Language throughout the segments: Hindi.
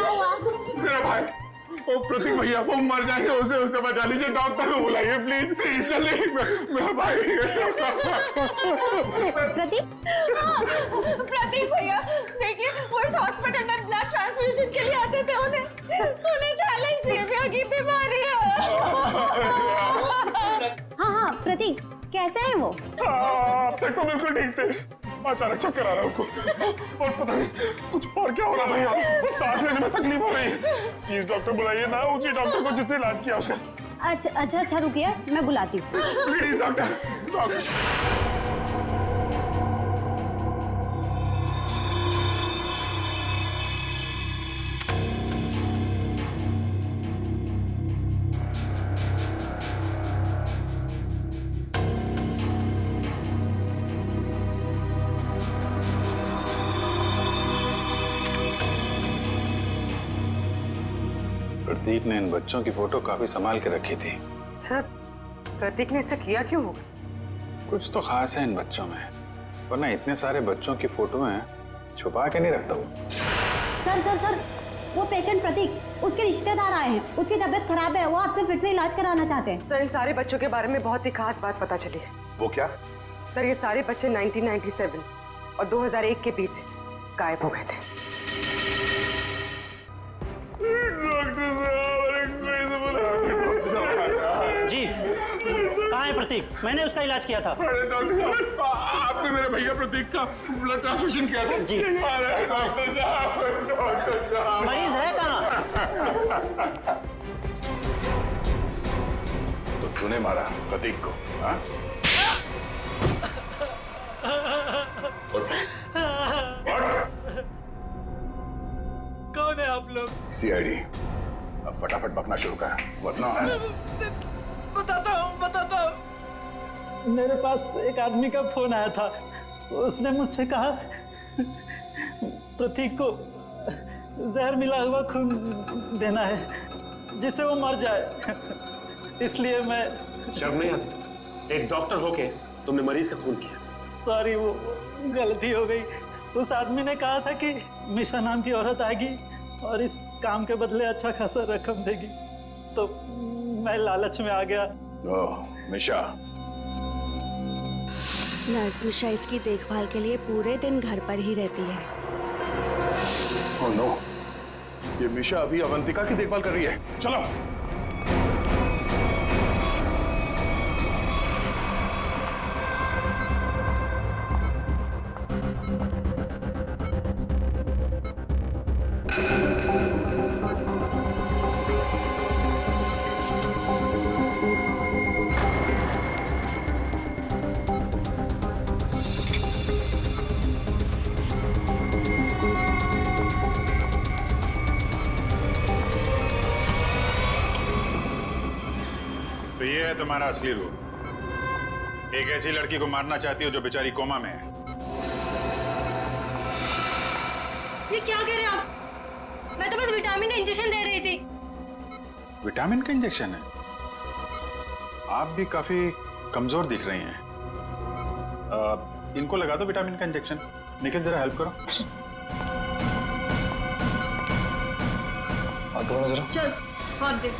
क्या हुआ? मेरा भाई, वो प्रतीक भैया वो मर जाएंगे, उसे बचा लीजिए, डॉक्टर को बुलाइए प्लीज प्लीज, जल्दी। मेरा भाई। प्रतीक भैया देखिए, वो इस हॉस्पिटल में ब्लड ट्रांसफ्यूजन के लिए आते थे, उन्हें थैलेसीमिया की बीमारी है। हाँ प्रतीक, कैसे है वो? अब तक तो बिल्कुल ठीक थे, अचानक चक्कर आ रहा है उनको, और पता नहीं कुछ और क्या हो रहा भैया, वो सांस लेने में तकलीफ हो रही है। प्लीज डॉक्टर बुलाइए ना, उसी डॉक्टर को जिसने इलाज किया उसका। अच्छा रुकिए, मैं बुलाती हूँ। Please doctor. प्रतीक ने इन बच्चों की फोटो काफी संभाल के रखी थी। सर, प्रतीक ने ऐसा किया क्यों होगा? कुछ तो खास है इन बच्चों में, वरना इतने सारे बच्चों की फोटोएं छुपा के नहीं रखता वो। सर, वो पेशेंट प्रतीक, उसके रिश्तेदार आए हैं, उसकी तबीयत खराब है, वो आपसे फिर से इलाज कराना चाहते हैं। सर, इन सारे बच्चों के बारे में बहुत ही खास बात पता चली है। वो क्या? सर, ये सारे बच्चे 1997 और 2001 के बीच गायब हो गए थे। जी, कहाँ है प्रतीक? मैंने उसका इलाज किया था। अरे डॉक्टर साहब, आपने मेरे भैया प्रतीक का ब्लड ट्रांसफ्यूजन किया था? जी। अरे डॉक्टर साहब, मरीज है कहाँ? तो तूने मारा प्रतीक को? हाँ? कौन है आप लोग? सीआईडी। अब फटाफट बकना शुरू कर, वरना बताता हूँ। मेरे पास एक आदमी का फोन आया था, उसने मुझसे कहा प्रतीक को जहर मिला हुआ खून देना है जिससे वो मर जाए, इसलिए मैं। शर्म नहीं आती तुम्हें? एक डॉक्टर होके तुमने मरीज का खून किया। सॉरी, वो गलती हो गई। उस आदमी ने कहा था कि मिशा नाम की औरत आएगी और इस काम के बदले अच्छा खासा रकम देगी, तो मैं लालच में आ गया। ओह मिशा। नर्स मिशा इसकी देखभाल के लिए पूरे दिन घर पर ही रहती है। ओह नो, ये मिशा अभी अवंतिका की देखभाल कर रही है। चलो। तो ये है तुम्हारा असली रूप। एक ऐसी लड़की को मारना चाहती हो जो बेचारी कोमा में है। ये क्या कह रहे हैं आप? मैं तो बस विटामिन का इंजेक्शन दे रही थी। विटामिन का इंजेक्शन है? आप भी काफी कमजोर दिख रही हैं। इनको लगा दो विटामिन का इंजेक्शन। निखिल जरा हेल्प करो। जरा चल हाथ दे।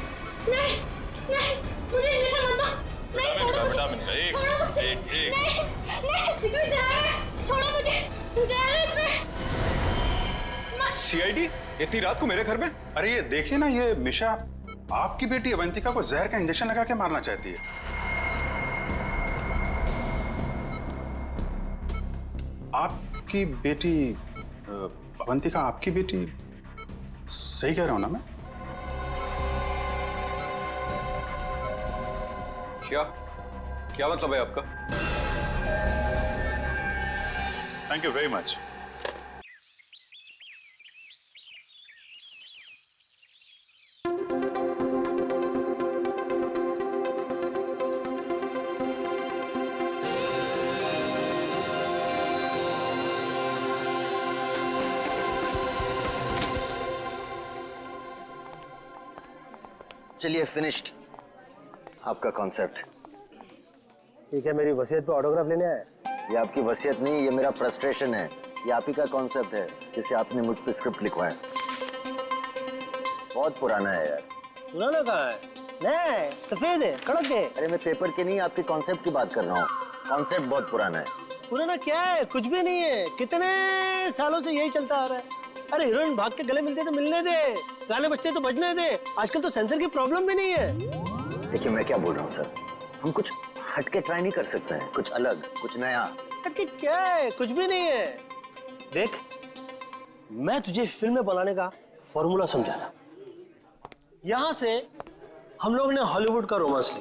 नहीं मुझे इंजेक्शन मत दो। नहीं छोड़ो मुझे। विटामिन का एक नहीं इसमें जहर है, छोड़ो मुझे। जहर है इसमें। सीआईडी इतनी रात को मेरे घर में? अरे ये देखिए ना, ये मिशा आपकी बेटी अवंतिका को जहर का इंजेक्शन लगा के मारना चाहती है। आपकी बेटी अवंतिका आपकी बेटी? सही कह रहा हूं ना मैं? क्या मतलब है आपका? Thank you very much. चलिए फिनिश्ड आपका कॉन्सेप्ट। ठीक है, मेरी वसीयत पे ऑटोग्राफ लेने आया? ये आपकी वसीयत नहीं, ये मेरा फ्रस्ट्रेशन है। ये आप ही का कॉन्सेप्ट है जिसे आपने मुझ पे स्क्रिप्ट लिखवाया। बहुत पुराना है यार। पुराना कहाँ है? नया है, सफेद है, कड़क है। अरे मैं पेपर के नहीं, आपके कॉन्सेप्ट की बात कर रहा हूँ। कॉन्सेप्ट बहुत पुराना है। पुराना क्या है? कुछ भी नहीं है। कितने सालों से यही चलता आ रहा है। अरे हीरोइन भाग के गले मिलते तो मिलने दे, गाने बजते तो बजने दे। आजकल तो सेंसर की प्रॉब्लम भी नहीं है। देखिए मैं क्या बोल रहा हूँ सर, हम कुछ हटके ट्राई नहीं कर सकते हैं? कुछ अलग, कुछ नया। हटके क्या है? कुछ भी नहीं है। देख, मैं तुझे फिल्में बनाने का फॉर्मूला समझा था। यहां से हम लोगों ने हॉलीवुड का रोमांस ली,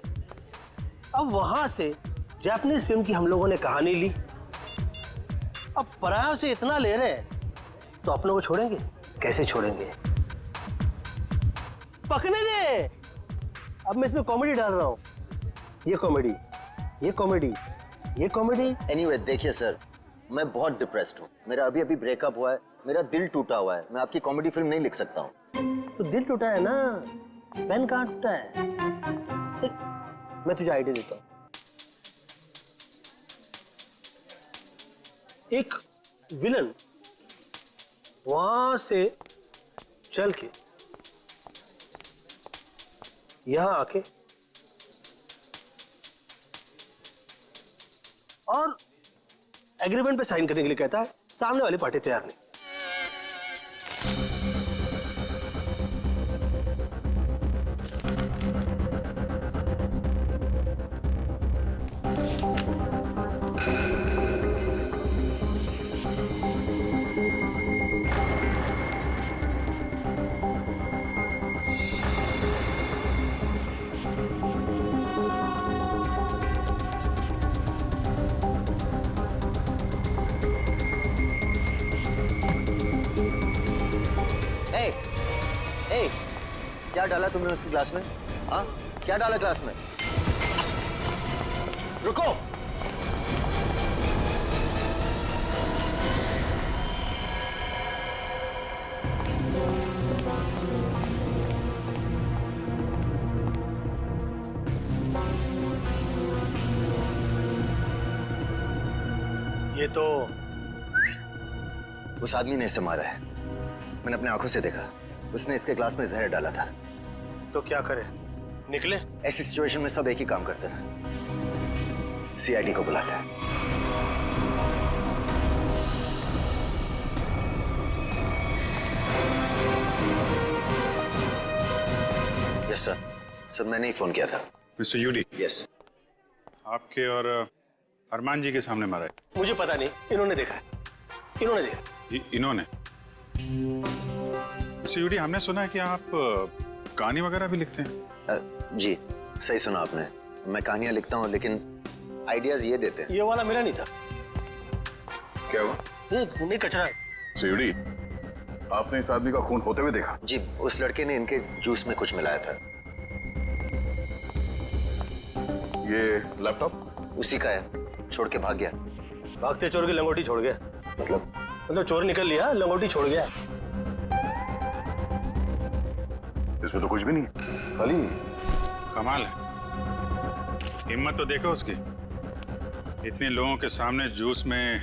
अब वहां से जापानीज फिल्म की हम लोगों ने कहानी ली। अब परायों से इतना ले रहे हैं तो अपनों को छोड़ेंगे? कैसे छोड़ेंगे? पकने दे। अब मैं इसमें कॉमेडी डाल रहा हूं। ये कॉमेडी, ये कॉमेडी, ये कॉमेडी। एनीवे देखिए सर, मैं बहुत डिप्रेस्ड हूँ। मेरा अभी अभी ब्रेकअप हुआ है, मेरा दिल टूटा हुआ है। मैं आपकी कॉमेडी फिल्म नहीं लिख सकता हूँ। तो दिल टूटा है ना, पेन कहाँ टूटा है? मैं तुझे आइडिया देता हूँ। एक विलन वहां से चल के यहां आके और एग्रीमेंट पे साइन करने के लिए कहता है। सामने वाली पार्टी तैयार नहीं। क्या डाला तुमने उसकी ग्लास में? हाँ, क्या डाला ग्लास में? रुको। ये तो उस आदमी ने इसे मारा है। मैंने अपने आंखों से देखा। उसने इसके ग्लास में जहर डाला था। तो क्या करे? निकले? ऐसी सिचुएशन में सब एक ही काम करते हैं, सीआईडी को बुलाते हैं। Yes sir. सर मैंने ही फोन किया था। मिस्टर यूडी। यस। आपके और अरमान जी के सामने मारा है। मुझे पता नहीं, इन्होंने देखा है। इन्होंने देखा। इन्होंने? मिस्टर यूडी, हमने सुना है कि आप कहानी वगैरह भी लिखते हैं। जी सही सुना आपने। मैं कहानियां लिखता हूँ लेकिन आइडियाज ये देते हैं। ये वाला मेरा नहीं था। क्या हुआ? नहीं, कचरा है। मिस्टर यूडी, आपने इस आदमी का खून होते हुए देखा? जी, उस लड़के ने इनके जूस में कुछ मिलाया था। ये लैपटॉप उसी का है, छोड़ के भाग गया। भागते चोर की लंगोटी छोड़ गया? मतलब चोर निकल लिया, लंगोटी छोड़ गया। इसमें तो कुछ भी नहीं, खाली। कमाल है, हिम्मत तो देखो उसकी। इतने लोगों के सामने जूस में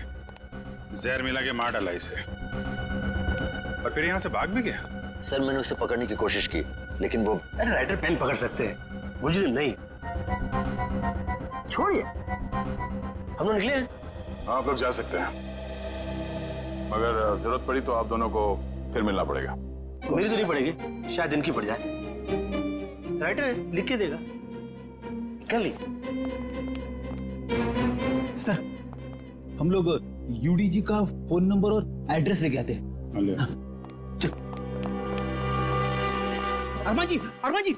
जहर मिला के मार डाला इसे, और फिर यहाँ से भाग भी गया। सर मैंने उसे पकड़ने की कोशिश की लेकिन वो... अरे राइटर पेन पकड़ सकते हैं, मुजरिम नहीं। छोड़िए, हम लोग निकले। आप लोग जा सकते हैं, मगर जरूरत पड़ी तो आप दोनों को फिर मिलना पड़ेगा। मेरी तो नहीं पड़ेगी, शायद इनकी पड़ जाए। राइटर है, लिख के देगा। कल ही सर, हम लोग यूडी जी का फोन नंबर और एड्रेस लेके आते हैं। अरमान जी, अरमान जी,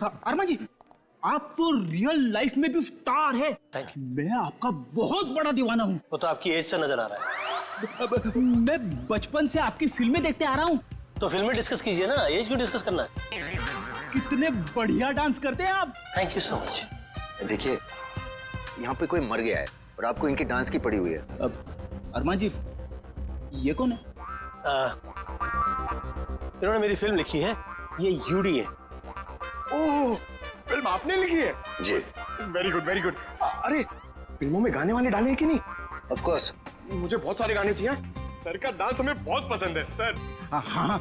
हाँ, अरमान जी, आप तो रियल लाइफ में भी स्टार है। मैं आपका बहुत बड़ा दीवाना हूँ। वो तो आपकी एज से नजर आ रहा है। मैं बचपन से आपकी फिल्में देखते आ रहा हूँ। तो फिल्में डिस्कस कीजिए ना, एज क्यों डिस्कस करना है? कितने बढ़िया डांस करते हैं आप। Thank you so much. देखिए, यहाँ पे कोई मर गया है और आपको इनकी डांस की पड़ी हुई है। अरमान जी, ये कौन है? इन्होंने मेरी फिल्म लिखी है, ये यूडी है। ओह, फिल्म आपने लिखी है? जी। Very good, very good. अरे, फिल्मों में गाने वाले डाले हैं कि नहीं? Of course. मुझे बहुत सारे गाने चाहिए। सर का डांस हमें बहुत पसंद है सर। हाँ,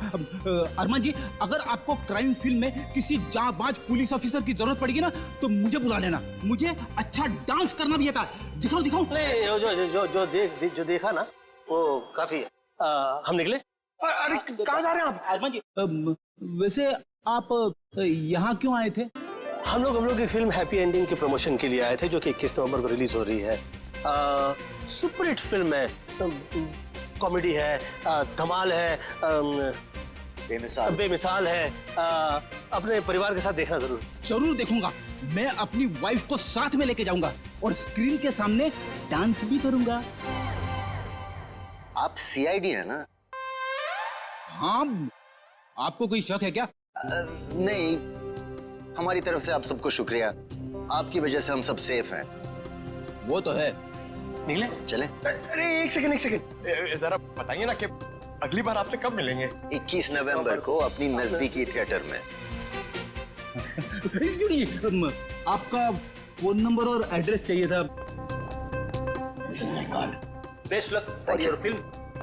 अरमान जी, अगर आपको क्राइम फिल्म में किसी जांबाज पुलिस ऑफिसर की जरूरत पड़ेगी ना तो मुझे बुला लेना। मुझे अच्छा डांस करना भी आता है। दिखाओ दिखाओ। जो देखा ना वो काफी है। हम निकले। अरे कहाँ जा रहे हैं आप? अरमान जी, वैसे आप यहाँ क्यों आए थे? हम लोग एक फिल्म हैप्पी एंडिंग के प्रमोशन के लिए आए थे जो कि 21 नवंबर को रिलीज हो रही है। सुपर हिट फिल्म है, कॉमेडी है, धमाल है, बेमिसाल है। अपने परिवार के साथ देखना जरूर देखूंगा। मैं अपनी वाइफ को साथ में लेके जाऊंगा और स्क्रीन के सामने डांस भी करूंगा। आप सीआईडी है ना? हाँ, आपको कोई शक है क्या? नहीं, हमारी तरफ से आप सबको शुक्रिया। आपकी वजह से हम सब सेफ हैं। वो तो है। निकले? चले? अरे एक सेकंड जरा बताइए ना कि अगली बार आपसे कब मिलेंगे? 21 नवंबर को अपनी नजदीकी थिएटर में। आपका फोन नंबर और एड्रेस चाहिए था। This is my card. Best luck for your film.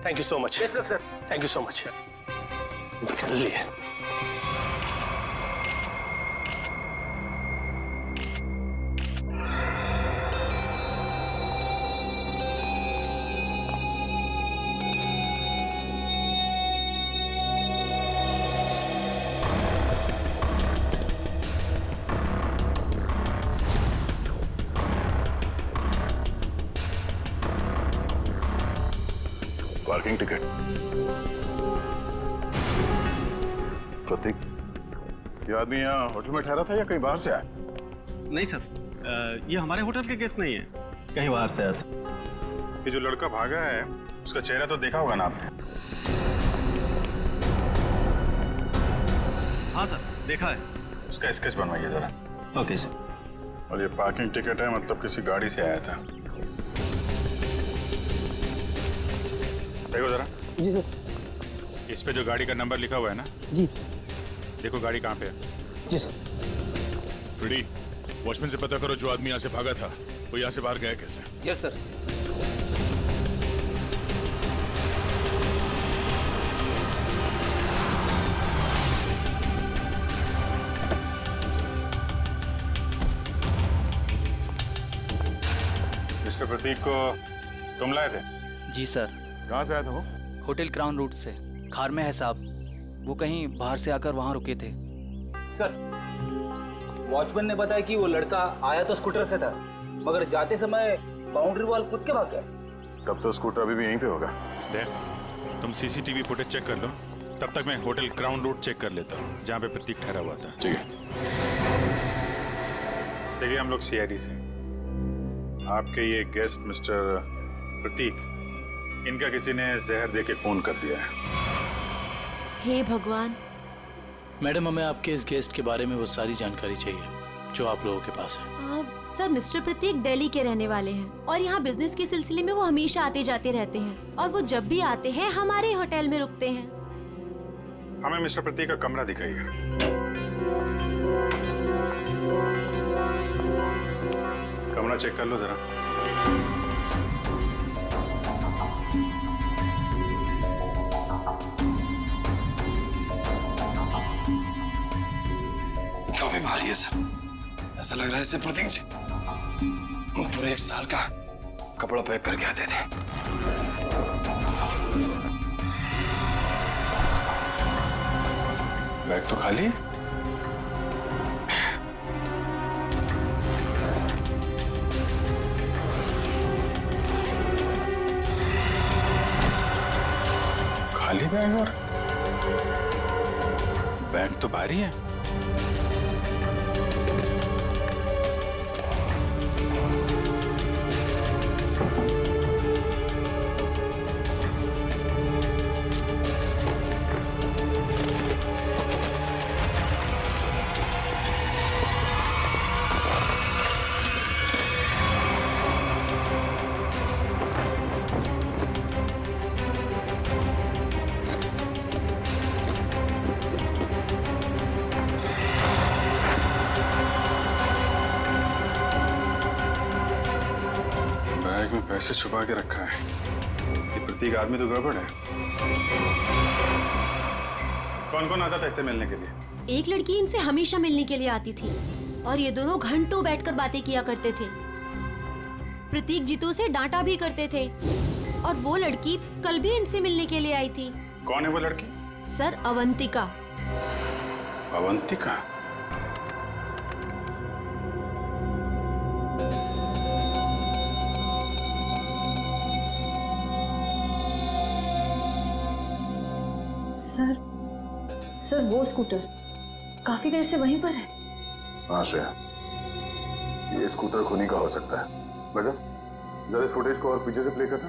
Thank you so much. Best luck sir. Thank you so much. कर लिए। Parking ticket. प्रतीक, ये आदमी यहाँ होटल में ठहरा था या कहीं बाहर से आया? नहीं सर, ये हमारे होटल के गेस्ट नहीं है, कहीं बाहर से आया था। ये जो लड़का भागा है उसका चेहरा तो देखा होगा ना आपने? हाँ सर, देखा है। उसका स्केच बनवाइए जरा। Okay sir. और ये पार्किंग टिकट है, मतलब किसी गाड़ी से आया था। देखो जरा। जी सर। इस पे जो गाड़ी का नंबर लिखा हुआ है ना? जी। देखो गाड़ी कहाँ पे है। जी सर। फ्रेडी, वॉचमैन से पता करो जो आदमी यहाँ से भागा था वो यहाँ से बाहर गया कैसे। Yes sir. मिस्टर प्रतीक को तुम लाए थे? जी सर। कहाँ से आया था वो? होटल क्राउन रूट से। खार में है साहब। वो कहीं बाहर से आकर वहाँ रुके थे। सर, वॉचमैन ने बताया कि वो लड़का आया तो स्कूटर से था, मगर जाते समय बाउंड्री वॉल कूद के भाग गया। तब तो स्कूटर अभी भी यहीं पे होगा। देख, तुम सीसीटीवी फुटेज चेक कर लो, तब तक मैं होटल क्राउन रूट चेक कर लेता हूँ जहाँ पे प्रतीक ठहरा हुआ था। ठीक है। देखिए, हम लोग सीआईडी से। आपके ये गेस्ट मिस्टर प्रतीक, इनका किसी ने जहर देके खून कर दिया है। हे भगवान। मैडम, हमें आपके इस गेस्ट के बारे में वो सारी जानकारी चाहिए जो आप लोगों के पास है। सर, मिस्टर प्रतीक दिल्ली के रहने वाले हैं और यहाँ बिजनेस के सिलसिले में वो हमेशा आते जाते रहते हैं और वो जब भी आते हैं हमारे होटल में रुकते हैं। हमें मिस्टर प्रतीक का कमरा दिखाइए। कमरा चेक कर लो जरा। काफी भारी है सर। ऐसा लग रहा है इससे प्रतीक जी वो पूरे 1 साल का कपड़ा पैक करके आते थे। बैग तो खाली है। खाली बैग और बैग तो भारी है। बैग में पैसे छुपा के रखा है। ये प्रतीक आदमी तो गड़बड़ है। कौन कौन आता था इससे मिलने के लिए? एक लड़की इनसे हमेशा मिलने के लिए आती थी और ये दोनों घंटों बैठकर बातें किया करते थे। प्रतीक जीतू से डांटा भी करते थे और वो लड़की कल भी इनसे मिलने के लिए आई थी। कौन है वो लड़की? सर, अवंतिका। अवंतिका? सर वो स्कूटर काफी देर से वहीं पर है। हाँ श्रेया, ये स्कूटर खुनी का हो सकता है। वजह जरा इस फुटेज को और पीछे से प्ले करना।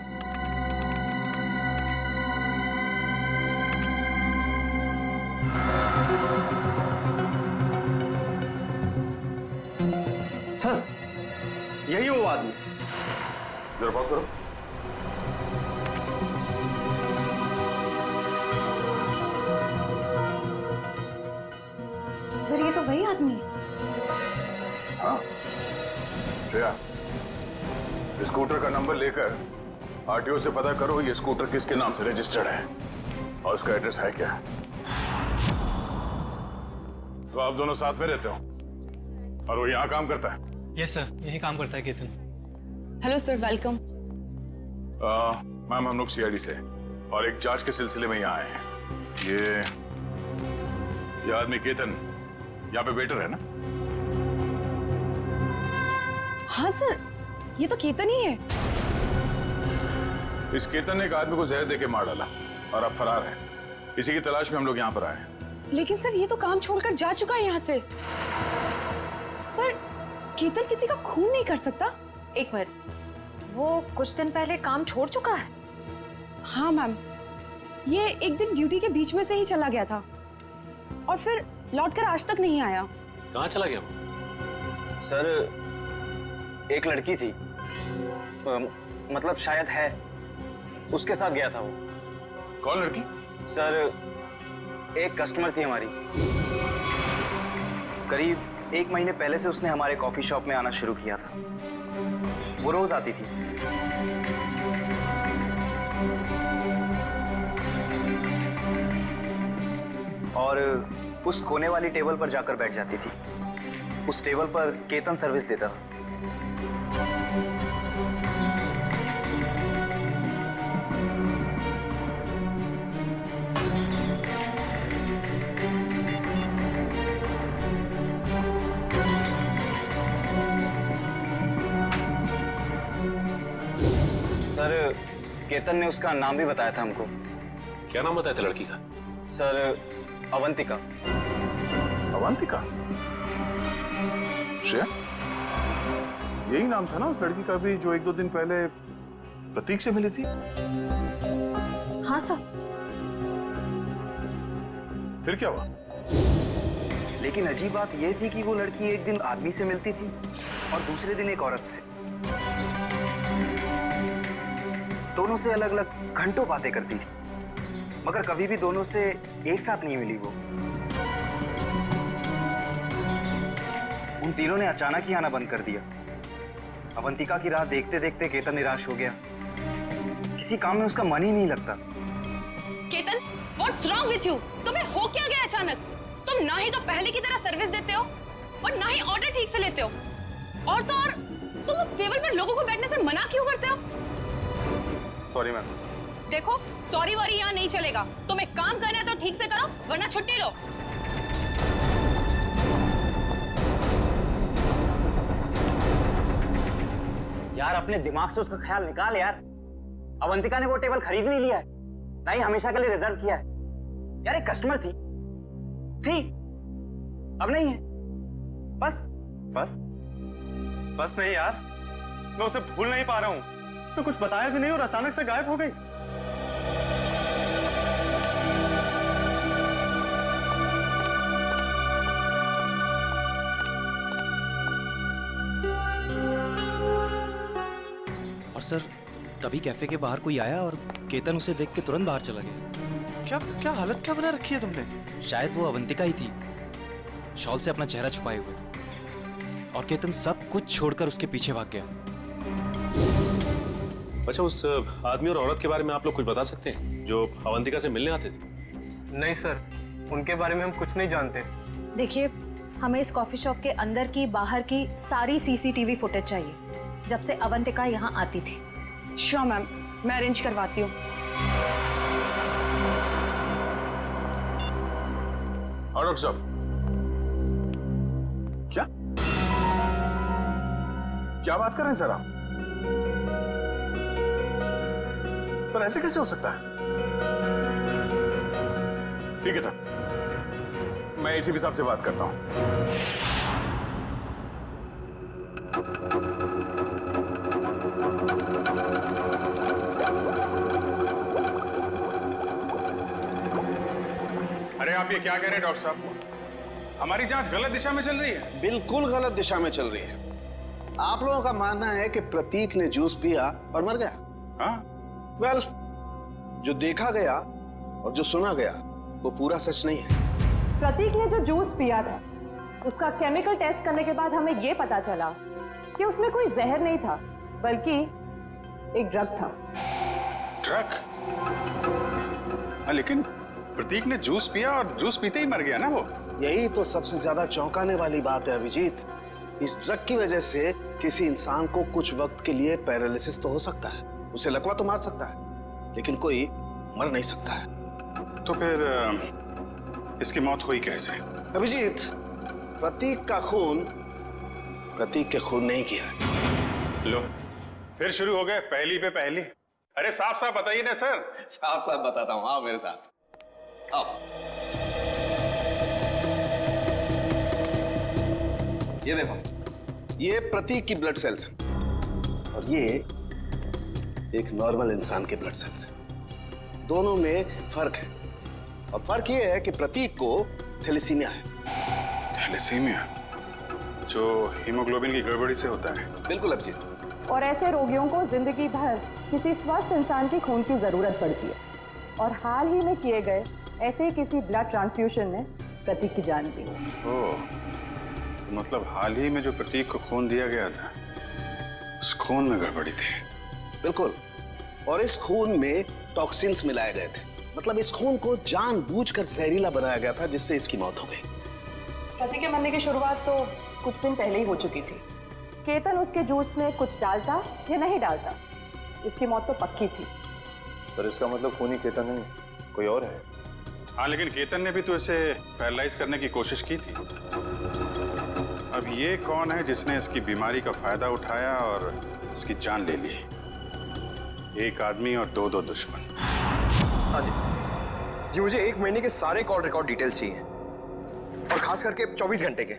सर, यही वो आदमी। जरा पॉज करो। सर ये तो वही आदमी है। हाँ श्रेया, स्कूटर का नंबर लेकर आरटीओ से पता करो ये स्कूटर किसके नाम से रजिस्टर्ड है और उसका एड्रेस है क्या। तो आप दोनों साथ में रहते हो और वो यहाँ काम करता है? यस सर, यही काम करता है Ketan. Hello sir, welcome. Ma'am, हम लोग सीआईडी से और एक जांच के सिलसिले में यहाँ आए हैं। ये आदमी केतन यहाँ पे वेटर है ना? हाँ सर, ये तो केतन ही है। इस केतन ने एक आदमी को जहर देके मार डाला और अब फरार है। इसी की तलाश में हम लोग यहाँ पर आए हैं। लेकिन सर ये तो काम छोड़कर जा चुका है यहाँ से। पर केतन किसी का खून नहीं कर सकता। एक मिनट, वो कुछ दिन पहले काम छोड़ चुका है? हाँ मैम, ये एक दिन ड्यूटी के बीच में से ही चला गया था और फिर लौटकर आज तक नहीं आया। कहाँ चला गया वो? सर, एक लड़की थी, मतलब शायद है, उसके साथ गया था वो। कौन लड़की? सर, एक कस्टमर थी हमारी। करीब 1 महीने पहले से उसने हमारे कॉफी शॉप में आना शुरू किया था। वो रोज आती थी। और उस कोने वाली टेबल पर जाकर बैठ जाती थी। उस टेबल पर केतन सर्विस देता था। सर, केतन ने उसका नाम भी बताया था हमको। क्या नाम बताया था लड़की का? सर, अवंतिका। अवंतिका? श्रेया, यही नाम था ना उस लड़की का भी जो 1-2 दिन पहले प्रतीक से मिली थी? हाँ सर। फिर क्या हुआ? लेकिन अजीब बात यह थी कि वो लड़की एक दिन आदमी से मिलती थी और दूसरे दिन एक औरत से। दोनों से अलग अलग घंटों बातें करती थी, मगर कभी भी दोनों से एक साथ नहीं मिली वो। उन तीनों ने अचानक ही आना बंद कर दिया। अवंतिका की राह देखते देखते केतन निराश हो गया। किसी काम में उसका मन ही नहीं लगता। Ketan, what's wrong with you? तुम्हें हो क्या गया अचानक? तुम ना ही तो पहले की तरह सर्विस देते हो और ना ही ऑर्डर ठीक से लेते हो। और तो और तुम उस टेबल पर लोगों को बैठने से मना क्यों करते हो? Sorry ma'am. देखो, सॉरी वॉरी यहाँ नहीं चलेगा। तुम्हें काम करना है तो ठीक से करो, वरना छुट्टी लो। यार, अपने दिमाग से उसका ख्याल निकाल यार। अवंतिका ने वो टेबल खरीद नहीं लिया है, ना ही हमेशा के लिए रिजर्व किया है। यार, एक कस्टमर थी, अब नहीं है। बस नहीं यार, मैं उसे भूल नहीं पा रहा हूँ। उसने कुछ बताया भी नहीं और अचानक से गायब हो गई। और सर, तभी कैफे के बाहर कोई आया और केतन उसे देख के तुरंत बाहर चला गया। क्या हालत क्या बना रखी है तुमने? शायद वो अवंतिका ही थी, शॉल से अपना चेहरा छुपाए हुए। और केतन सब कुछ छोड़कर उसके पीछे भाग गया। अच्छा, उस आदमी और औरत के बारे में आप लोग कुछ बता सकते हैं जो अवंतिका से मिलने आते थे? नहीं सर, उनके बारे में हम कुछ नहीं जानते। देखिए, हमें इस कॉफी शॉप के अंदर की बाहर की सारी सीसीटीवी फुटेज चाहिए जब से अवंतिका यहाँ आती थी। श्योर मैम, मैं अरेंज करवाती हूँ। हाँ डॉक्टर साहब। क्या बात कर रहे हैं सर आप? पर ऐसे कैसे हो सकता है? ठीक है सर, मैं एसीपी साहब से बात करता हूं। अरे आप ये क्या कह रहे हैं डॉक्टर साहब? हमारी जांच गलत दिशा में चल रही है। बिल्कुल गलत दिशा में चल रही है। आप लोगों का मानना है कि प्रतीक ने जूस पिया और मर गया। हाँ? वेल, जो देखा गया और जो सुना गया वो पूरा सच नहीं है। प्रतीक ने जो जूस पिया था उसका केमिकल टेस्ट करने के बाद हमें ये पता चला कि उसमें कोई जहर नहीं था बल्कि एक ड्रग था। ड्रग? हाँ, लेकिन प्रतीक ने जूस पिया और जूस पीते ही मर गया ना वो। यही तो सबसे ज्यादा चौंकाने वाली बात है अभिजीत। इस ड्रग की वजह से किसी इंसान को कुछ वक्त के लिए पैरालिसिस तो हो सकता है, उसे लकवा तो मार सकता है, लेकिन कोई मर नहीं सकता है। तो फिर इसकी मौत हुई कैसे? अभिजीत, प्रतीक का खून प्रतीक के खून नहीं किया है। लो, फिर शुरू हो गए पहली पे पहली। अरे साफ साफ बताइए ना सर। साफ साफ बताता हूं, आओ मेरे साथ, आओ। ये देखो, ये प्रतीक की ब्लड सेल्स और ये एक नॉर्मल इंसान के ब्लड सेल्स है। दोनों में फर्क है और फर्क ये है कि प्रतीक को थैलेसीमिया है। थैलेसीमिया जो हीमोग्लोबिन की गड़बड़ी से होता है? बिल्कुल अभिजीत। और ऐसे रोगियों को जिंदगी भर किसी स्वस्थ इंसान के खून की जरूरत पड़ती है और हाल ही में किए गए ऐसे ही किसी ब्लड ट्रांसफ्यूजन ने प्रतीक की जान दी। ओह, मतलब हाल ही में जो प्रतीक को खून दिया गया था उस खून में गड़बड़ी थी। बिल्कुल, और इस खून में टॉक्सिन्स मिलाए गए थे। मतलब इस खून को जानबूझकर जहरीला बनाया गया था जिससे इसकी मौत हो गई। प्रतीक के मरने की शुरुआत तो कुछ दिन पहले ही हो चुकी थी। केतन उसके जूस में कुछ डालता या नहीं डालता, इसकी मौत तो पक्की थी। सर इसका मतलब खूनी केतन नहीं, कोई और है। हाँ, लेकिन केतन ने भी तो इसे पैरालाइज करने की कोशिश की थी। अब ये कौन है जिसने इसकी बीमारी का फायदा उठाया और इसकी जान ले ली? एक आदमी और दो दुश्मन। हाँ जी, मुझे 1 महीने के सारे कॉल रिकॉर्ड डिटेल्स चाहिए और खास करके 24 घंटे के।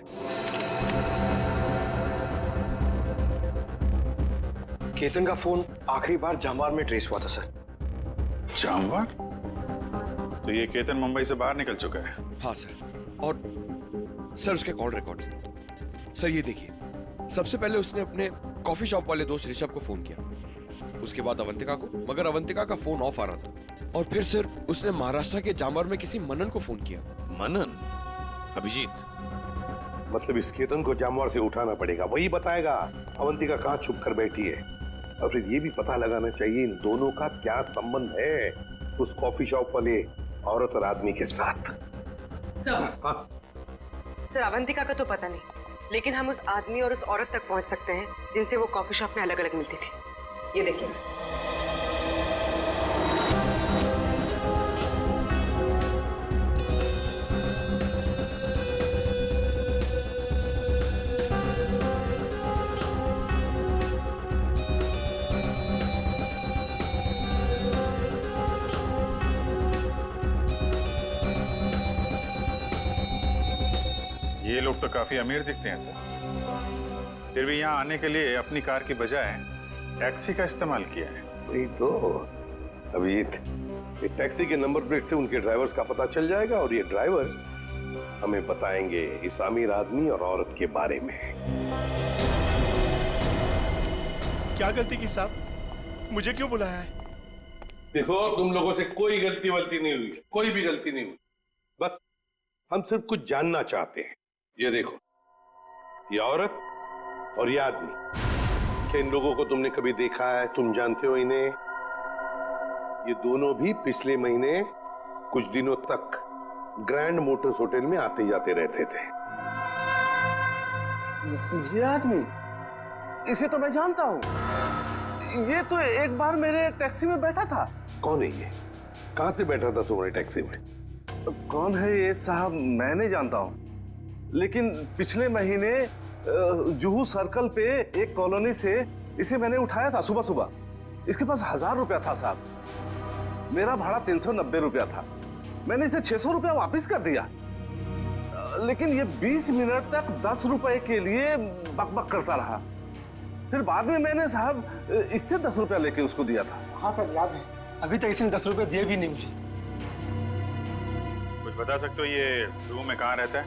केतन का फोन आखिरी बार जामवार में ट्रेस हुआ था सर। जामवार? तो ये केतन मुंबई से बाहर निकल चुका है? हाँ सर, और सर उसके कॉल रिकॉर्ड्स। सर ये देखिए, सबसे पहले उसने अपने कॉफी शॉप वाले दोस्त ऋषभ को फोन किया, उसके बाद अवंतिका को, मगर अवंतिका का फोन ऑफ आ रहा था। और फिर सर उसने महाराष्ट्र के जामवार में किसी मनन को फोन किया। मनन? अभिजीत, मतलब इस केतन को जामवार से उठाना पड़ेगा, वही बताएगा अवंतिका कहाँ छुप कर बैठी है। और फिर ये भी पता लगाना चाहिए इन दोनों का क्या संबंध है उस कॉफी शॉप वाले औरत और आदमी के साथ। सर अवंतिका का तो पता नहीं, लेकिन हम उस आदमी और उस औरत तक पहुंच सकते हैं जिनसे वो कॉफी शॉप में अलग अलग मिलती थी। ये देखिए सर। ये लोग तो काफी अमीर दिखते हैं सर, फिर भी यहाँ आने के लिए अपनी कार की बजाय टैक्सी का इस्तेमाल किया है। वही तो अभिजीत, ये टैक्सी के नंबर प्लेट से उनके ड्राइवर्स का पता चल जाएगा और ये ड्राइवर्स हमें बताएंगे इस अमीर आदमी और औरत के बारे में। क्या गलती की साहब, मुझे क्यों बुलाया है? देखो, तुम लोगों से कोई गलती वलती नहीं हुई, कोई भी गलती नहीं हुई, बस हम सिर्फ कुछ जानना चाहते हैं। ये देखो, ये औरत और ये आदमी क्या इन लोगों को तुमने कभी देखा है? तुम जानते हो इन्हें? ये दोनों भी पिछले महीने कुछ दिनों तक ग्रैंड मोटर्स होटल में आते जाते रहते थे। ये आदमी, इसे तो मैं जानता हूँ। ये तो एक बार मेरे टैक्सी में बैठा था। कौन है ये? कहां से बैठा था तुम्हारे टैक्सी में? कौन है ये साहब, मैं नहीं जानता हूँ, लेकिन पिछले महीने जुहू सर्कल पे एक कॉलोनी से इसे मैंने उठाया था सुबह सुबह। इसके पास 1000 रुपया था साहब। मेरा भाड़ा 390 रुपया था। मैंने इसे 600 रुपया वापस कर दिया, लेकिन ये 20 मिनट तक 10 रुपए के लिए बकबक करता रहा। फिर बाद में मैंने साहब इससे 10 रुपया लेके उसको दिया था। हाँ सर, याद है। अभी तक इसने 10 रुपए दिए भी नहीं मुझे। कुछ बता सकते हो ये रूम में कहाँ रहता है?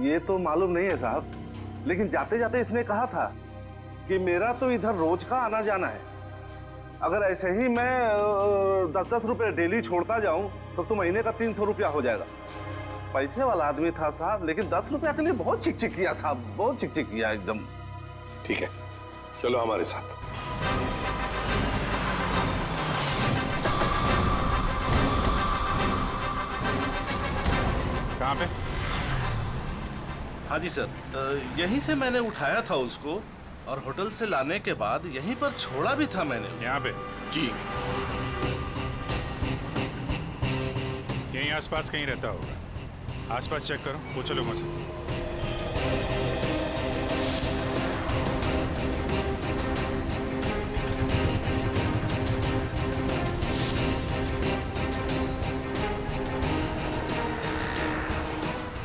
ये तो मालूम नहीं है साहब, लेकिन जाते जाते इसने कहा था कि मेरा तो इधर रोज का आना जाना है। अगर ऐसे ही मैं 10-10 रुपए डेली छोड़ता जाऊं तो महीने का 300 रुपया हो जाएगा। पैसे वाला आदमी था साहब, लेकिन 10 रुपया के लिए बहुत चिक-चिक किया साहब, बहुत चिक-चिक किया एकदम। ठीक है, चलो हमारे साथ। कहाँ पे? हाँ जी सर, यहीं से मैंने उठाया था उसको और होटल से लाने के बाद यहीं पर छोड़ा भी था मैंने उसे। यहाँ पे? जी। यहीं आसपास कहीं रहता होगा। आसपास चेक करो, पूछो लोगों से।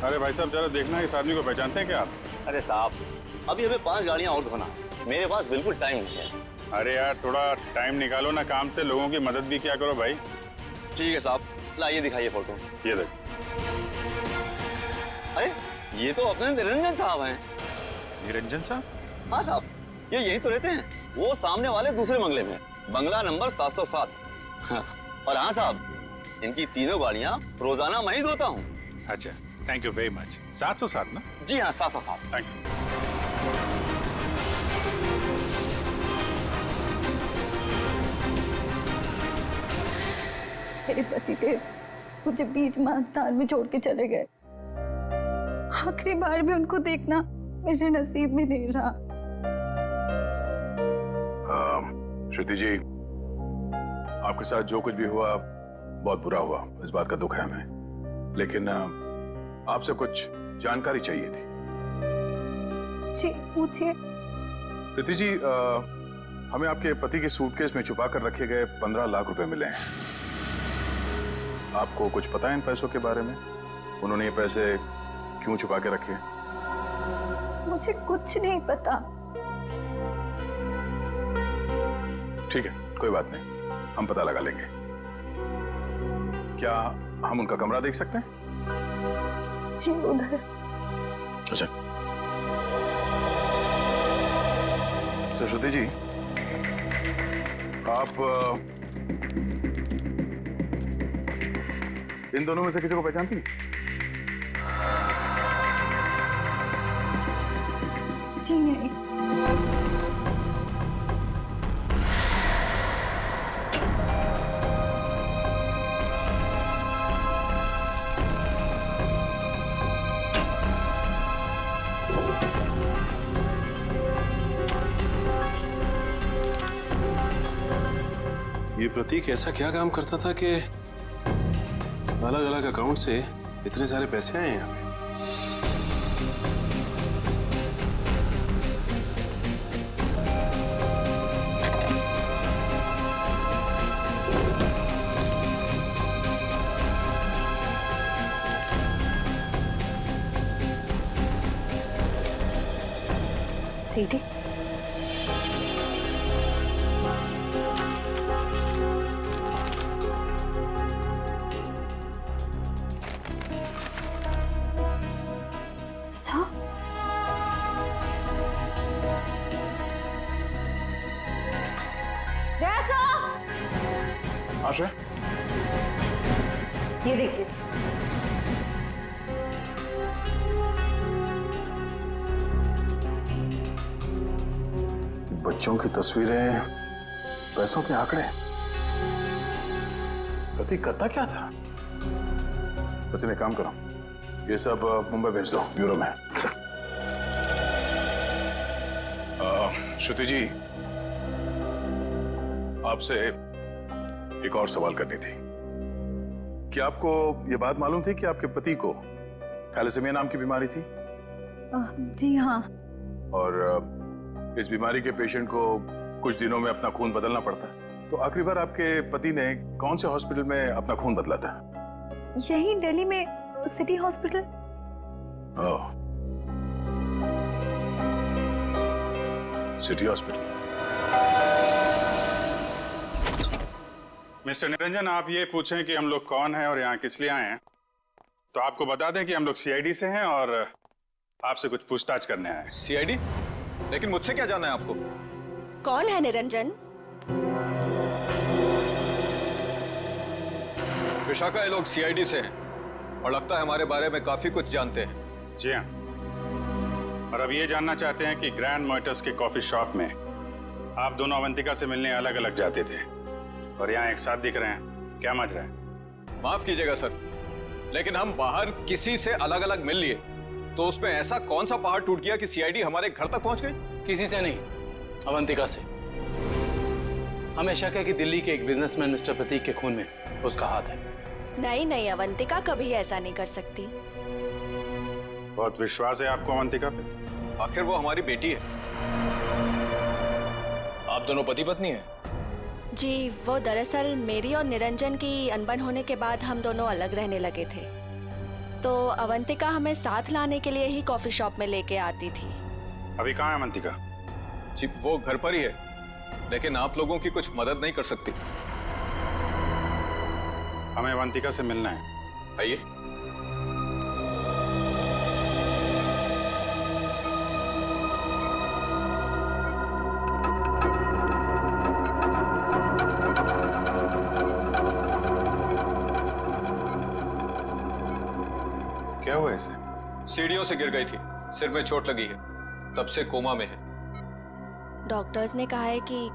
अरे भाई साहब, जरा देखना इस आदमी को पहचानते हैं क्या आप? अरे साहब, अभी हमें 5 गाड़ियां और धोना, मेरे पास बिल्कुल टाइम नहीं है। अरे यार, थोड़ा टाइम निकालो ना काम से, लोगों की मदद भी क्या करो भाई। ठीक है साहब, लाइए दिखाइए फोटो। ये देख। अरे ये तो अपने निरंजन साहब हैं। निरंजन साहब? हाँ साहब, ये यहीं तो रहते हैं। वो सामने वाले दूसरे बंगले में, बंगला नंबर 707। और हाँ साहब, इनकी तीनों गाड़ियां रोजाना मैं ही धोता हूँ। अच्छा, थैंक यू वेरी मच। 707 ना? जी हाँ, 707। Thank you. मेरे पतिदेव मुझे बीच महास्थान में छोड़ के चले गए। आखिरी बार भी उनको देखना मेरे नसीब में नहीं रहा। श्रुति जी, आपके साथ जो कुछ भी हुआ बहुत बुरा हुआ, इस बात का दुख है हमें, लेकिन आपसे कुछ जानकारी चाहिए थी। जी पूछिए। प्रीति जी, हमें आपके पति के सूटकेस में छुपा कर रखे गए 15 लाख रुपए मिले हैं। आपको कुछ पता है इन पैसों के बारे में? उन्होंने ये पैसे क्यों छुपा के रखे? मुझे कुछ नहीं पता। ठीक है, कोई बात नहीं, हम पता लगा लेंगे। क्या हम उनका कमरा देख सकते हैं? जी उधर। अच्छा। सरस्वती जी, आप इन दोनों में से किसी को पहचानती हैं? जी नहीं। ये प्रतीक ऐसा क्या काम करता था कि अलग अलग अकाउंट से इतने सारे पैसे आए हैं यहाँ पे? सीडी? आशा, ये देखिए। बच्चों की तस्वीरें, पैसों के आंकड़े। प्रतीक करता क्या था? सचिन एक काम करो, ये सब मुंबई भेज दो ब्यूरो में। श्रुति जी, आपसे एक और सवाल करनी थी। क्या आपको ये बात मालूम थी कि आपके पति को थैलेसीमिया नाम की बीमारी थी? जी हाँ। और इस बीमारी के पेशेंट को कुछ दिनों में अपना खून बदलना पड़ता है। तो आखिरी बार आपके पति ने कौन से हॉस्पिटल में अपना खून बदला था? यही दिल्ली में सिटी हॉस्पिटल। ओह, सिटी हॉस्पिटल। मिस्टर निरंजन, आप ये पूछें कि हम लोग कौन हैं और यहाँ किस लिए आए हैं, तो आपको बता दें कि हम लोग सीआईडी से हैं और आपसे कुछ पूछताछ करने आए हैं। सीआईडी? लेकिन मुझसे क्या जाना है आपको? कौन है निरंजन? विशाखा, ये लोग सीआईडी से हैं और लगता है हमारे बारे में काफी कुछ जानते हैं। जी हाँ, और अब ये जानना चाहते हैं कि ग्रैंड मोटर्स के कॉफी शॉप में आप दोनों अवंतिका से मिलने अलग अलग जाते थे और यहाँ एक साथ दिख रहे हैं। क्या मच रहा है? माफ कीजिएगा सर, लेकिन हम बाहर किसी से अलग अलग मिल लिए तो उसमें ऐसा कौन सा पहाड़ टूट गया कि सीआईडी हमारे घर तक पहुंच गई? किसी से नहीं, अवंतिका से। हमें शक है कि दिल्ली के एक बिजनेसमैन मिस्टर प्रतीक के खून में उसका हाथ है। नहीं नहीं, अवंतिका कभी ऐसा नहीं कर सकती। बहुत विश्वास है आपको अवंतिका पे? आखिर वो हमारी बेटी है। आप दोनों पति पत्नी हैं? जी, वो दरअसल मेरी और निरंजन की अनबन होने के बाद हम दोनों अलग रहने लगे थे, तो अवंतिका हमें साथ लाने के लिए ही कॉफी शॉप में लेके आती थी। अभी कहाँ है अवंतिका? जी, वो घर पर ही है, लेकिन आप लोगों की कुछ मदद नहीं कर सकती। हमें अवंतिका से मिलना है। आइए। क्या हुआ इसे? सीढ़ियों से गिर गई थी, सिर में चोट लगी है, तब से कोमा में है। डॉक्टर्स ने कहा है कि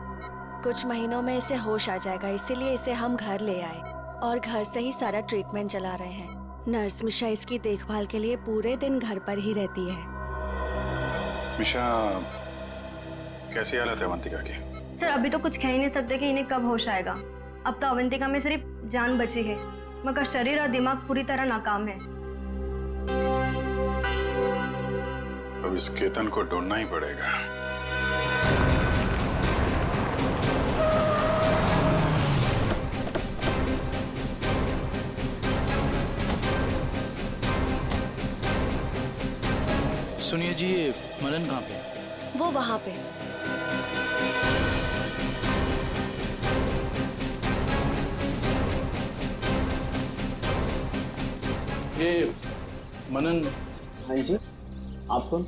कुछ महीनों में इसे होश आ जाएगा, इसीलिए इसे हम घर ले आए और घर से ही सारा ट्रीटमेंट चला रहे हैं। नर्स मिशा इसकी देखभाल के लिए पूरे दिन घर पर ही रहती है। मिशा, कैसी हालत है अवंतिका की? सर, अभी तो कुछ कह ही नहीं सकते कि इन्हें कब होश आएगा। अब तो अवंतिका में सिर्फ जान बची है, मगर शरीर और दिमाग पूरी तरह नाकाम है। अब इस केतन को ढूंढना ही पड़ेगा। सुनिए जी, ये मनन कहाँ पे? वो वहाँ पे। ये मनन। हाँ जी, आप कौन?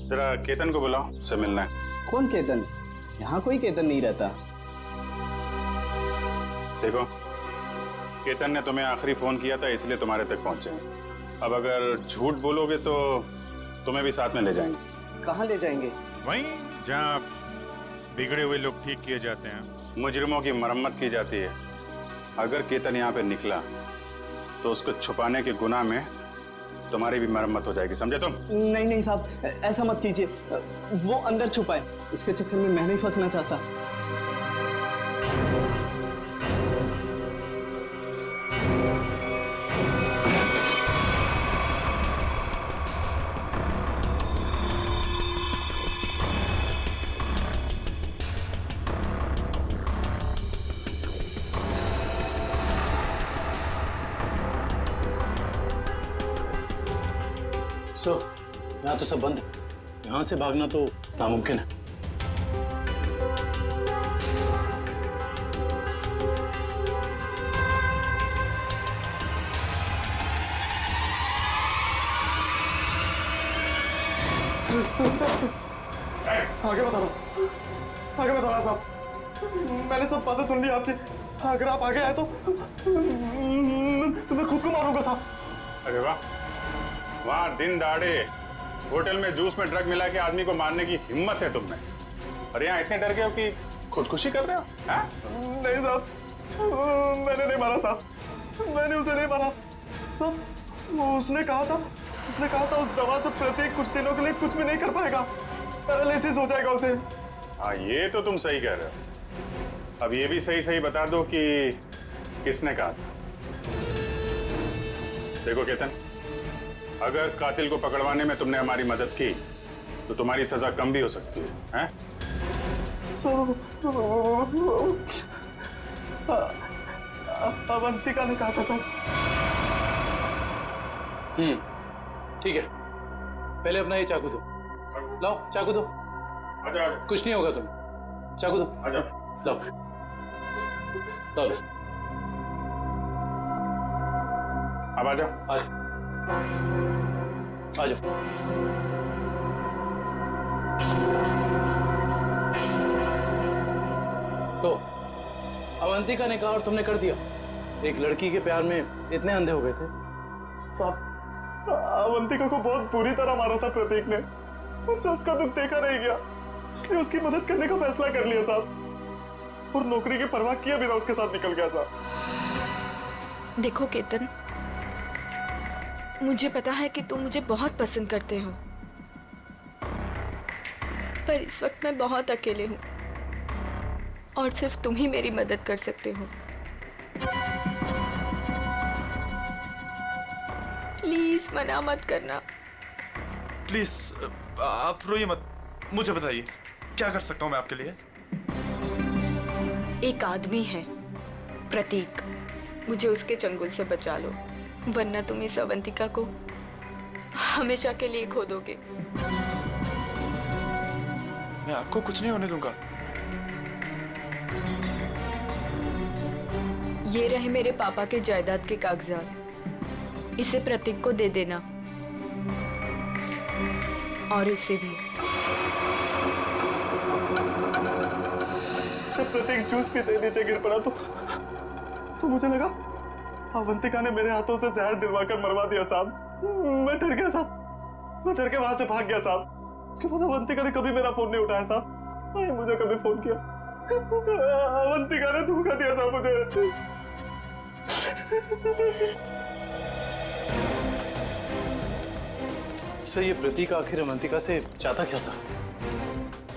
जरा केतन को बुलाओ, उससे मिलना है। कौन केतन? यहाँ कोई केतन नहीं रहता। देखो, केतन ने तुम्हें आखिरी फोन किया था, इसलिए तुम्हारे तक पहुंचे हैं। अब अगर झूठ बोलोगे तो तुम्हें भी साथ में ले जाएंगे। कहाँ ले जाएंगे? वहीं जहाँ बिगड़े हुए लोग ठीक किए जाते हैं, मुजरिमों की मरम्मत की जाती है। अगर केतन यहाँ पे निकला तो उसको छुपाने के गुनाह में तुम्हारी भी मरम्मत हो जाएगी, समझे तुम? नहीं नहीं साहब, ऐसा मत कीजिए। वो अंदर छुपा है, उसके चक्कर में मैं नहीं फंसना चाहता। यहाँ तो सब बंद है, यहाँ से भागना तो नामुमकिन है। आगे बता रहा हूँ, आगे बता रहा साहब, मैंने सब बातें सुन ली आपकी। अगर आप आगे आए तो मैं खुद को मारूंगा साहब। अरे वाह, वहाँ दिन दहाड़े होटल में जूस में ड्रग मिला के आदमी को मारने की हिम्मत है तुम में। और यहाँ इतने डर गए हो कि खुदकुशी कर रहे हो? हाँ? नहीं साहब, मैंने नहीं मारा साहब, मैंने उसे नहीं मारा। तो उसने कहा था उस दवा से प्रतीक कुछ दिनों के लिए कुछ भी नहीं कर पाएगा, पैरालिसिस हो जाएगा उसे। हाँ, ये तो तुम सही कह रहे हो। अब ये भी सही सही बता दो कि किसने कहा था। देखो केतन, अगर कातिल को पकड़वाने में तुमने हमारी मदद की तो तुम्हारी सजा कम भी हो सकती है, हैं? अवंतिका ने कहा था सर। ठीक है, पहले अपना ये चाकू दो। लाओ चाकू दो। आजा। कुछ नहीं होगा तुम्हें। चाकू दो। आजा। लाओ लाओ। अब आजा। आ जाओ। तो अवंतिका ने कहा और तुमने कर दिया। एक लड़की के प्यार में इतने अंधे हो गए थे। सब अवंतिका को बहुत बुरी तरह मारा था प्रतीक ने, उससे उसका दुख देखा नहीं गया, इसलिए उसकी मदद करने का फैसला कर लिया साहब, और नौकरी की परवाह किए बिना उसके साथ निकल गया साहब। देखो केतन, मुझे पता है कि तुम मुझे बहुत पसंद करते हो, पर इस वक्त मैं बहुत अकेले हूँ और सिर्फ तुम ही मेरी मदद कर सकते हो। प्लीज मना मत करना। प्लीज आप रोइए मत, मुझे बताइए क्या कर सकता हूँ मैं आपके लिए। एक आदमी है प्रतीक, मुझे उसके चंगुल से बचा लो, वरना तुम इस अवंतिका को हमेशा के लिए खो दोगे। मैं आपको कुछ नहीं होने दूंगा। ये रहे मेरे पापा के जायदाद के कागजात, इसे प्रतीक को दे देना, और इसे भी। सब प्रतीक जूस पीते नीचे गिर पड़ा तो मुझे लगा अवंतिका ने मेरे हाथों से जहर दिलवाकर मरवा दिया साहब। मैं डर गया साहब, मैं डर के वहां से भाग गया साहब। उसके बाद अवंतिका ने कभी मेरा फोन नहीं उठाया साहब, नहीं मुझे कभी फोन किया। अवंतिका ने धोखा दिया साहब मुझे। सर, ये प्रतीक आखिर अवंतिका से चाहता क्या था?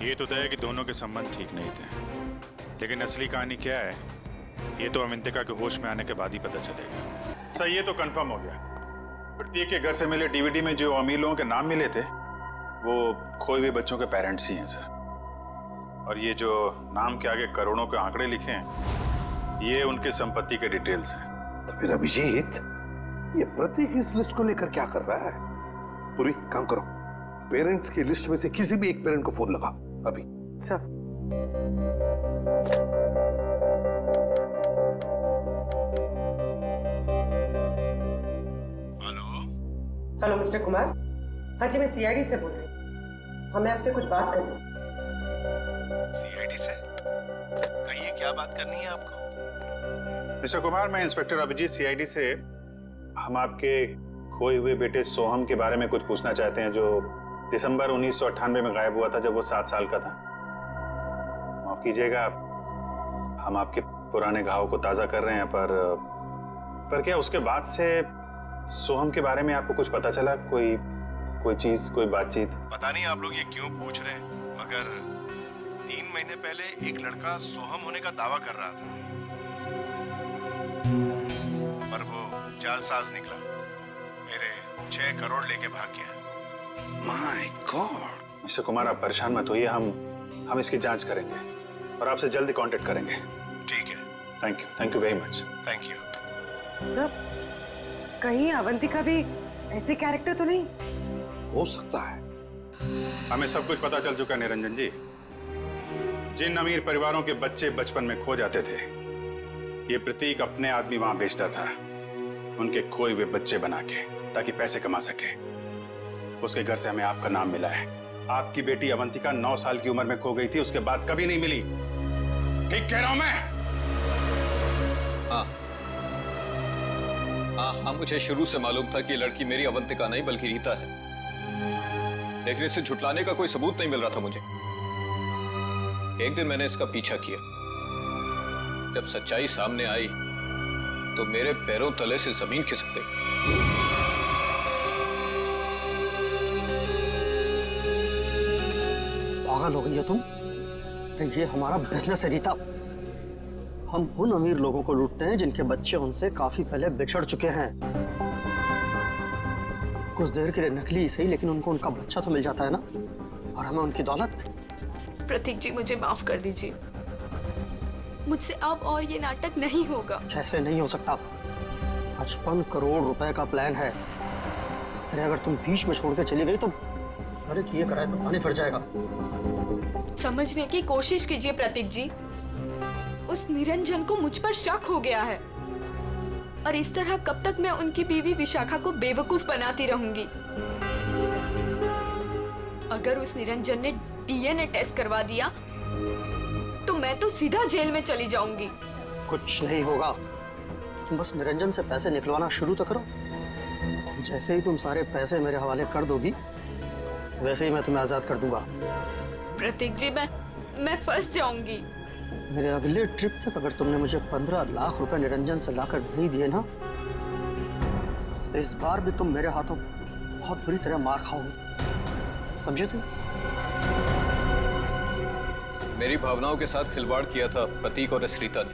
ये तो तय है कि दोनों के संबंध ठीक नहीं थे, लेकिन असली कहानी क्या है ये तो अवंतिका के होश में आने के बाद ही पता चलेगा। सर, ये तो कंफर्म हो गया, प्रतीक के घर से मिले डीवीडी में जो अमीर लोगों के नाम मिले थे वो खोए हुए बच्चों के पेरेंट्स ही हैं सर। और ये जो नाम के आगे करोड़ों के आंकड़े लिखे हैं ये उनके संपत्ति के डिटेल्स हैं। तो फिर अभिजीत, ये प्रतीक इस लिस्ट को लेकर क्या कर रहा है? पूरी काम करो, पेरेंट्स की लिस्ट में से किसी भी एक पेरेंट को फोन लगा अभी। Sir hello mister Kumar. हाँ जी, मैं सीआईडी से बोल रही हूँ, हमें आपसे कुछ बात करनी है। सीआईडी से? कहिए क्या बात करनी है आपको? मिस्टर कुमार, मैं इंस्पेक्टर अभिजीत सीआईडी से। हम आपके खोए हुए बेटे सोहम के बारे में कुछ पूछना चाहते हैं, जो दिसंबर 1998 में गायब हुआ था जब वो 7 साल का था। माफ कीजिएगा, हम आपके पुराने घाव को ताज़ा कर रहे हैं, पर क्या उसके बाद से सोहम के बारे में आपको कुछ पता चला? कोई चीज, कोई बातचीत? पता नहीं आप लोग ये क्यों पूछ रहे हैं, मगर 3 महीने पहले एक लड़का सोहम होने का दावा कर रहा था, पर वो जालसाज निकला, मेरे 6 करोड़ लेके भाग गया। My God. मिस्टर कुमार, आप परेशान मत होइए, हम इसकी जांच करेंगे और आपसे जल्दी कांटेक्ट करेंगे। ठीक है। Thank you very much. Thank you. Sir, कहीं अवंतिका भी ऐसे कैरेक्टर तो नहीं? हो सकता है। हमें सब कुछ पता चल चुका है निरंजन जी। जिन अमीर परिवारों के बच्चे बचपन में खो जाते थे, ये प्रतीक अपने आदमी वहां भेजता था, उनके खोए हुए बच्चे बना के, ताकि पैसे कमा सके। उसके घर से हमें आपका नाम मिला है। आपकी बेटी अवंतिका 9 साल की उम्र में खो गई थी, उसके बाद कभी नहीं मिली। ठीक कह रहा हूं मैं? हाँ, मुझे शुरू से मालूम था कि ये लड़की मेरी अवंतिका नहीं बल्कि रीता है, लेकिन इसे झुटलाने का कोई सबूत नहीं मिल रहा था मुझे। एक दिन मैंने इसका पीछा किया। जब सच्चाई सामने आई तो मेरे पैरों तले से जमीन खिसक गई। पागल हो गई हो तुम? अरे ये हमारा बिजनेस है रीता। हम उन अमीर लोगों को लूटते हैं जिनके बच्चे उनसे काफी पहले बिछड़ चुके हैं। कुछ देर के लिए नकली सही, लेकिन उनको उनका बच्चा तो मिल जाता है ना, और हमें उनकी दौलत। प्रतीक जी, मुझे माफ कर दीजिए। मुझसे अब और ये नाटक नहीं होगा। कैसे नहीं हो सकता? 55 करोड़ रुपए का प्लान है। इस तरह अगर तुम बीच में छोड़ के चली गई तो अरे किए कराए पे पानी फिर जाएगा। समझने की कोशिश कीजिए प्रतीक जी। उस निरंजन को मुझ पर शक हो गया है, और इस तरह कब तक मैं उनकी बीवी विशाखा को बेवकूफ बनाती रहूंगी। अगर उस निरंजन ने डीएनए टेस्ट करवा दिया तो मैं तो सीधा जेल में चली जाऊंगी। कुछ नहीं होगा, तुम बस निरंजन से पैसे निकलवाना शुरू तो करो। जैसे ही तुम सारे पैसे मेरे हवाले कर दोगी, वैसे ही मैं तुम्हें आजाद कर दूंगा। प्रतीक जी, मैं फंस जाऊंगी। मेरे अगले ट्रिप तक अगर तुमने मुझे 15 लाख रुपए निरंजन से लाकर नहीं दिए ना, तो इस बार भी तुम मेरे हाथों बहुत बुरी तरह मार खाओगे। समझे तुम? मेरी भावनाओं के साथ खिलवाड़ किया था प्रतीक और इस रीता ने।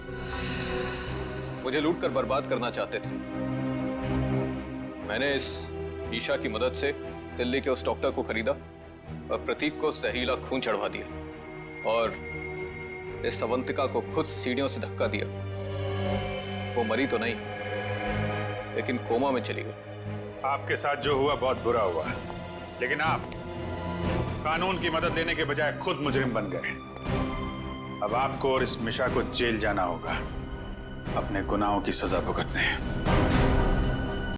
मुझे लूट कर बर्बाद करना चाहते थे। मैंने इस ईशा की मदद से दिल्ली के उस डॉक्टर को खरीदा और प्रतीक को जहरीला खून चढ़वा दिया, और इस अवंतिका को खुद सीढ़ियों से धक्का दिया। वो मरी तो नहीं, लेकिन कोमा में चली गई। आपके साथ जो हुआ बहुत बुरा हुआ, लेकिन आप कानून की मदद लेने के बजाय खुद मुजरिम बन गए। अब आपको और इस मिशा को जेल जाना होगा अपने गुनाहों की सजा भुगतने।